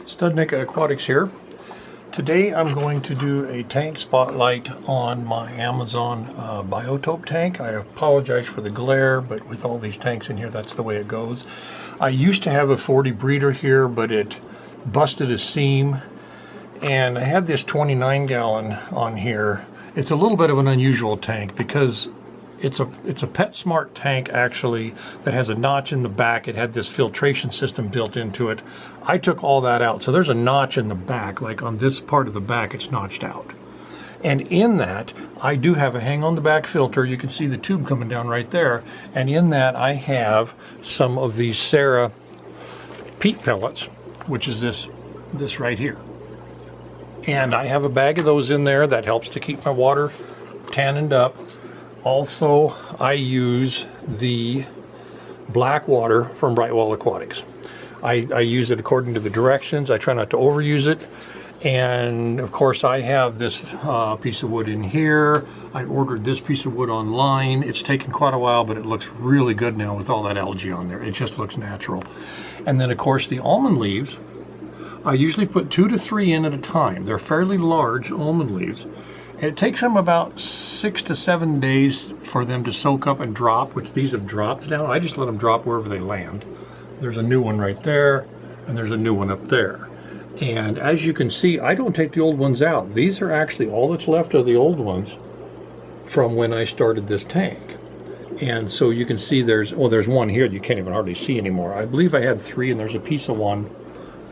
Studnickaaquatics here. Today I'm going to do a tank spotlight on my Amazon Biotope tank. I apologize for the glare, but with all these tanks in here, that's the way it goes. I used to have a 40 breeder here, but it busted a seam, and I had this 29 gallon on here. It's a little bit of an unusual tank because it's a PetSmart tank actually that has a notch in the back. It had this filtration system built into it. I took all that out, so there's a notch in the back, like on this part of the back it's notched out. And in that I do have a hang on the back filter. You can see the tube coming down right there, and in that I have some of these Sarah peat pellets, which is this right here. And I have a bag of those in there that helps to keep my water tanned up. Also, I use the black water from Brightwell Aquatics. I use it according to the directions. I try not to overuse it. And of course, I have this piece of wood in here. I ordered this piece of wood online. It's taken quite a while, but it looks really good now with all that algae on there. It just looks natural. And then of course, the almond leaves, I usually put 2 to 3 in at a time. They're fairly large almond leaves. And it takes them about 6 to 7 days for them to soak up and drop, which these have dropped now. I just let them drop wherever they land. There's a new one right there, and there's a new one up there. And as you can see, I don't take the old ones out. These are actually all that's left of the old ones from when I started this tank. And so you can see there's one here that you can't even hardly see anymore. I believe I had 3, and there's a piece of one.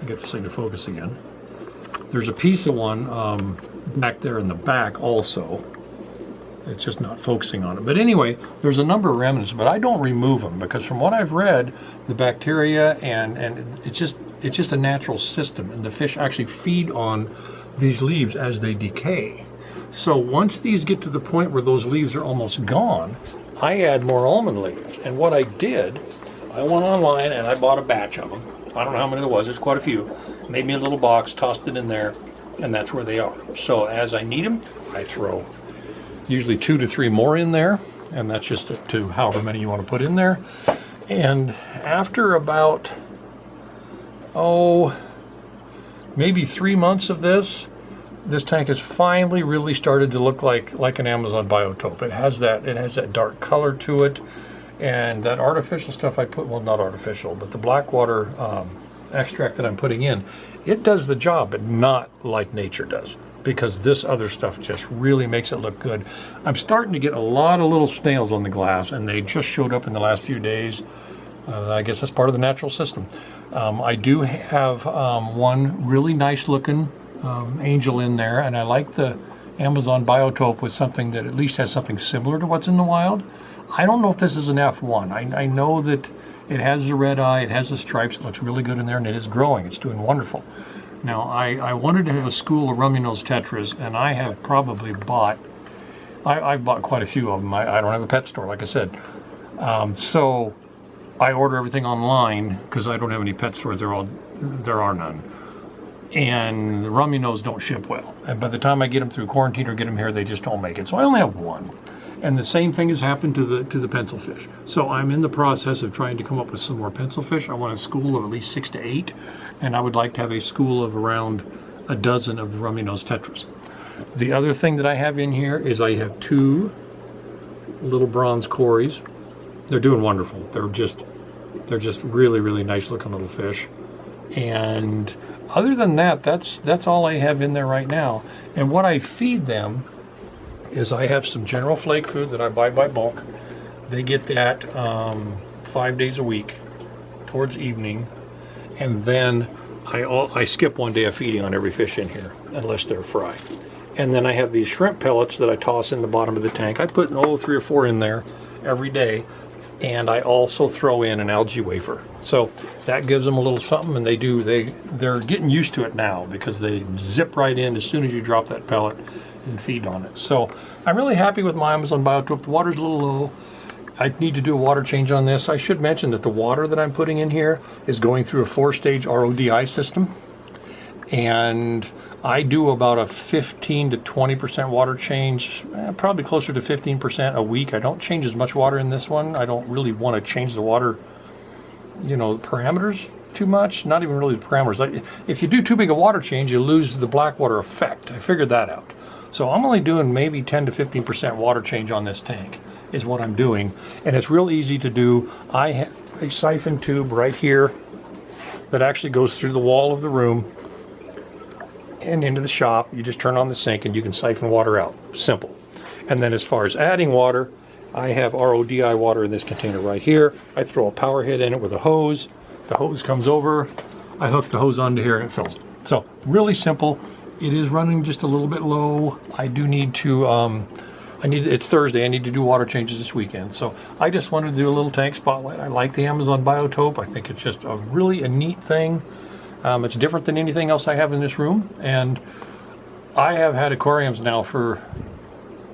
I'll get this thing to focus again. There's a piece of one back there in the back also. It's just not focusing on it. But anyway, there's a number of remnants, but I don't remove them because from what I've read, the bacteria and it's just a natural system, and the fish actually feed on these leaves as they decay. So once these get to the point where those leaves are almost gone, I add more almond leaves. And what I did, I went online and I bought a batch of them. I don't know how many there was, there's quite a few. Made me a little box, tossed it in there, and that's where they are. So as I need them, I throw usually 2 to 3 more in there, and that's just up to however many you want to put in there. And after about, maybe 3 months of this tank has finally really started to look like an Amazon Biotope. It has that dark color to it, and that artificial stuff I put, well, not artificial, but the black water extract that I'm putting in, it does the job, but not like nature does, because this other stuff just really makes it look good. I'm starting to get a lot of little snails on the glass, and they just showed up in the last few days. I guess that's part of the natural system. I do have one really nice looking angel in there, and I like the Amazon Biotope with something that at least has something similar to what's in the wild. I don't know if this is an F1. I know that it has the red eye, it has the stripes, it looks really good in there, and it is growing. It's doing wonderful. Now, I wanted to have a school of Remnants tetras, and I have probably bought, I've bought quite a few of them. I don't have a pet store, like I said. So I order everything online because I don't have any pet stores. There are none. And the Remnants don't ship well. And by the time I get them through quarantine or get them here, they just don't make it. So I only have one. And the same thing has happened to the pencilfish. So I'm in the process of trying to come up with some more pencilfish. I want a school of at least 6 to 8, and I would like to have a school of around a dozen of the Remnants tetras. The other thing that I have in here is I have 2 little bronze cories. They're doing wonderful. They're just really, really nice looking little fish. And other than that, that's all I have in there right now. And what I feed them is I have some general flake food that I buy by bulk. They get that 5 days a week towards evening, and then I skip 1 day of feeding on every fish in here unless they're fry. And then I have these shrimp pellets that I toss in the bottom of the tank. I put 3 or 4 in there every day, and I also throw in an algae wafer. So that gives them a little something, and they're getting used to it now because they zip right in as soon as you drop that pellet and feed on it. So I'm really happy with my Amazon Biotope. The water's a little low. I need to do a water change on this. I should mention that the water that I'm putting in here is going through a 4-stage RODI system, and I do about a 15 to 20% water change, probably closer to 15% a week. I don't change as much water in this one. I don't really want to change the water, parameters too much, not even really the parameters. If you do too big a water change, you lose the black water effect. I figured that out. So I'm only doing maybe 10 to 15% water change on this tank is what I'm doing. And it's real easy to do. I have a siphon tube right here that actually goes through the wall of the room and into the shop. You just turn on the sink and you can siphon water out. Simple. And then as far as adding water, I have RODI water in this container right here. I throw a power head in it with a hose. The hose comes over. I hook the hose onto here and it fills it. So really simple. It is running just a little bit low. I do need to, it's Thursday, I need to do water changes this weekend. So I just wanted to do a little tank spotlight. I like the Amazon Biotope. I think it's just a neat thing. It's different than anything else I have in this room. And I have had aquariums now for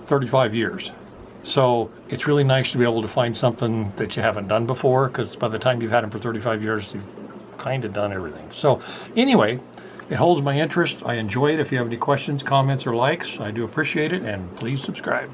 35 years. So it's really nice to be able to find something that you haven't done before, because by the time you've had them for 35 years, you've kind of done everything. So anyway, it holds my interest. I enjoy it. If you have any questions, comments, or likes, I do appreciate it, and please subscribe.